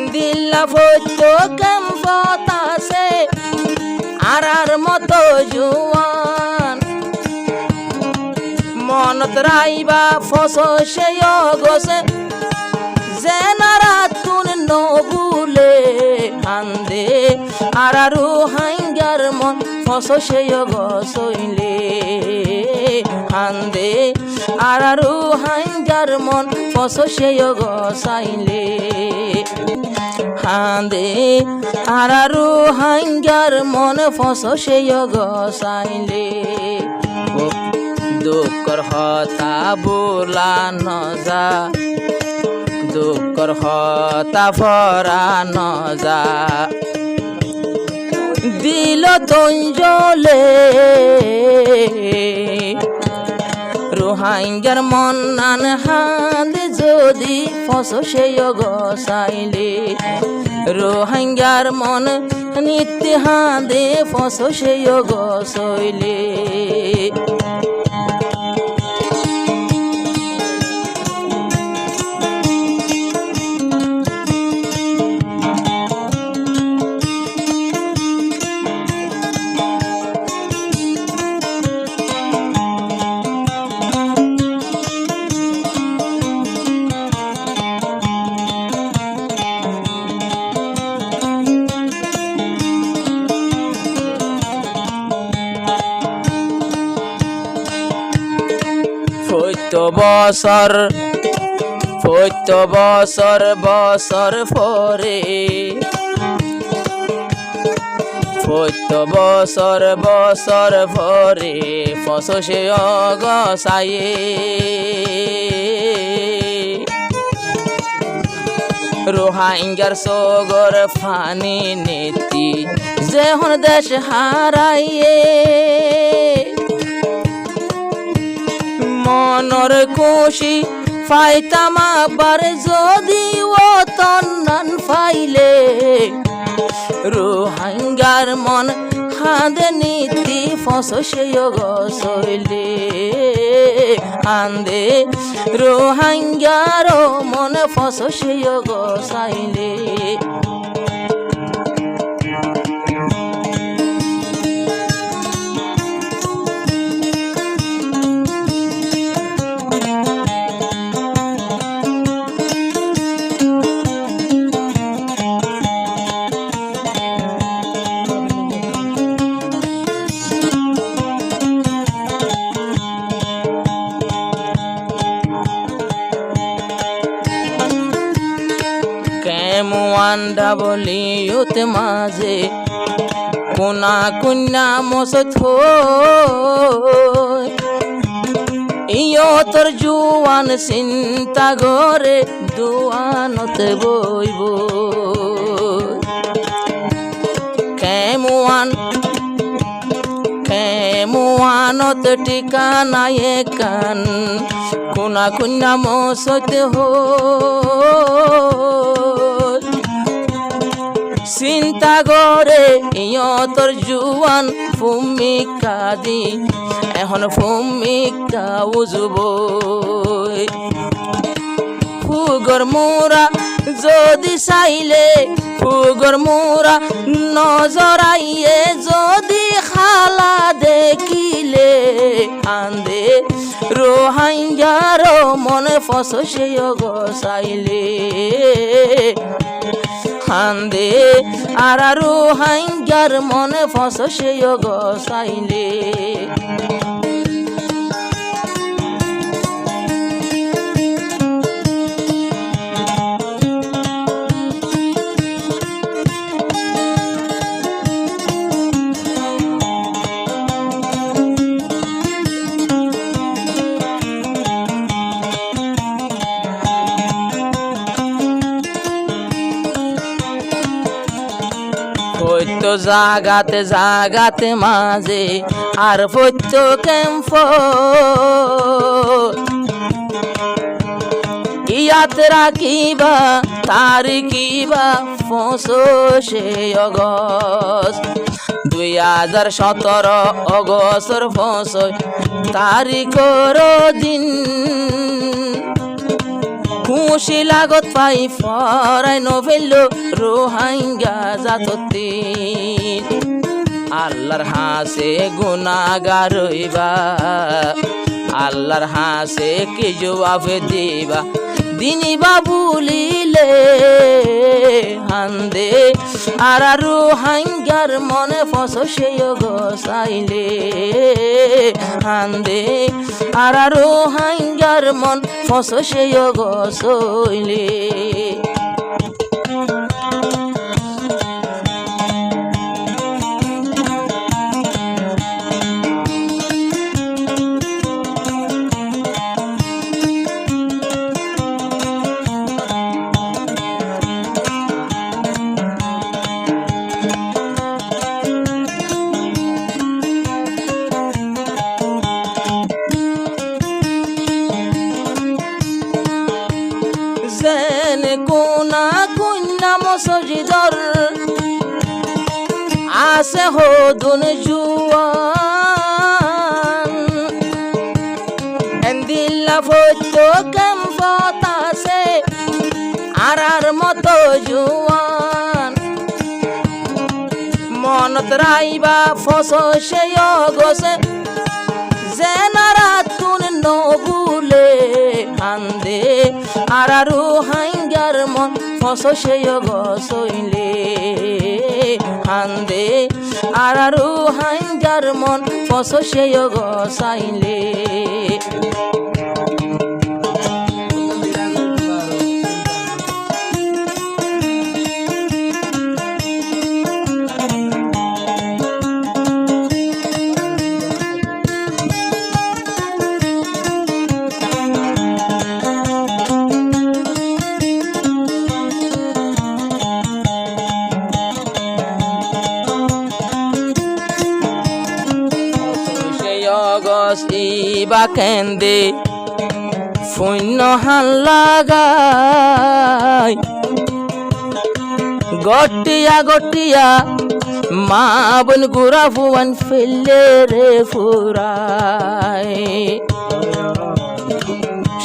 দিল্লা ফৈত্য কেম্পত আছে আরার মতো জুয়ান মনত রাইবা ফসে গছে জেনারা তুন নবুলে হান্দে আরারু হাঙ্গার মন ফসে গছইলে হান্দে আরারু হাঙ্গার মন ফসে গছাইলে হান্দে আরারু হাঙ্গার মন ফসে গছাইলে দুঃখর হতা বোলা নজা দুঃখর হতা ফরা নজা দিল তঞ্জলে রোহাঙ্গার মন নান হাঁদ যদি ফসে গছাইলে রোহাঙ্গার মন নিত্য হাঁদে ফসে গছইলে ফৈত্য বছর বছর ফরে ফৈত্য বছর বছর ফরে ফসে গছায়ে রোহাঙ্গার সগর ফানি নীতি যেহন দেশ হারাইয়ে মনর খুশি ফাইতাম আবার যদি ও তন্নান ফাইলে রোহাঙ্গার মন হাঁদে নীতি ফসে গছইলে হাঁদে রোহাঙ্গার মন ফসে গছাইলে মুয়ান্ডা বলিউত মাঝে কোনা কুন্না মসত ইয় তোর জুয়ান চিন্তা গরে দুয়ানতে বইব কেমুয়ানত ঠিকানায় কান কোনা কুন্না মসত চিন্তা করে ইয়তর জুয়ান ভূমিকা দি এখন ভূমিকা উজুব ফুগর মোরা যদি চাইলে ফুগর মোরা নজরাইয়ে যদি খালা দেখিলে আন্দে রোহাঙ্গার মনে ফসে গছাইলে হান্দে আরারু হাঙ্গার মনে ফসে গছাইলে ফৈত্য জাগাতে জাগাতে মাঝে আর ফৈত্য ক্যাম্প ইয়াতে রাখিবা তারিখিবা 25 অগস্ট 2017 অগস্টর 25 তারিখর দিন খুশি লাগত পাই ফরাই নভেল রোহাঙ্গা জাততে আল্লাহর হাসে গুনাহগার হইবা আল্লাহর হাসে কি জবাব দিবা দিনী বাবুলিলে হান্দে আর রোহাঙ্গার মনে ফসে গসাইলে হান্দে আর রোহাঙ্গার মন ফসে গসইলে যেন কোনা কন্যা মসজিদর আছে হদুন জুয়ান এন্দিল্লা ফত কেম ফতাছে আর মতো জুয়ান মনত রাইবা ফসে গছে জেনারা তুন নবুলে হান্দে আর রোহাঙ্গার মন ফসে গসইলে হান্দে আর রোহাঙ্গার মন ফসে গসাইলে ইবা কেন্দে শূন্য হান লাগাই গটিয়া গটিয়া মা বোন গুড়া ফুয়ান ফেলে রে ফুরাই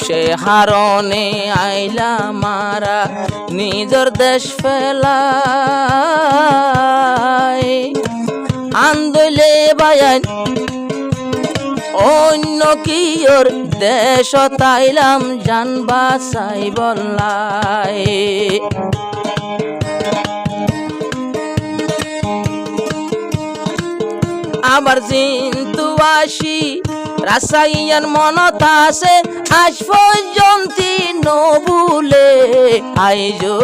সে হারনে আইলা মারা নিজের দেশ ফেলাই আন্দোলে বায়ান অন্য কিয়র দেশ তাইলাম জানবা চাই বললাই আবার জিন্তু আসি রাসাইয়ান মনত আছে আজ পর্যন্ত নবুলে আইজো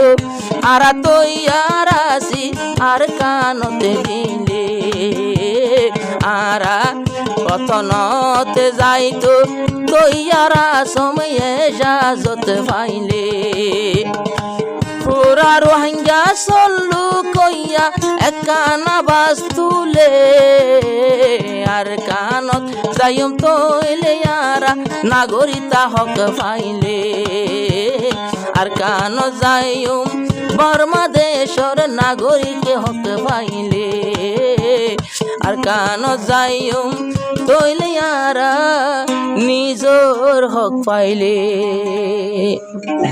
আর তৈয়ার আসি আর কানতে দিলে আরা কথনতে যাইতো তৈয়ারা সময়ে জাজত পাইলে পুরা রোহিঙ্গা চললু কইয়া একানা বাস্তুলে আর কানত যাইম তৈলে আরা নাগরিতা হক পাইলে আর কানত যাইম বর্মা দেশর নাগরিক হক পাইলে আর কানত যাইম তৈলে আরা নিজর হক পাইলে।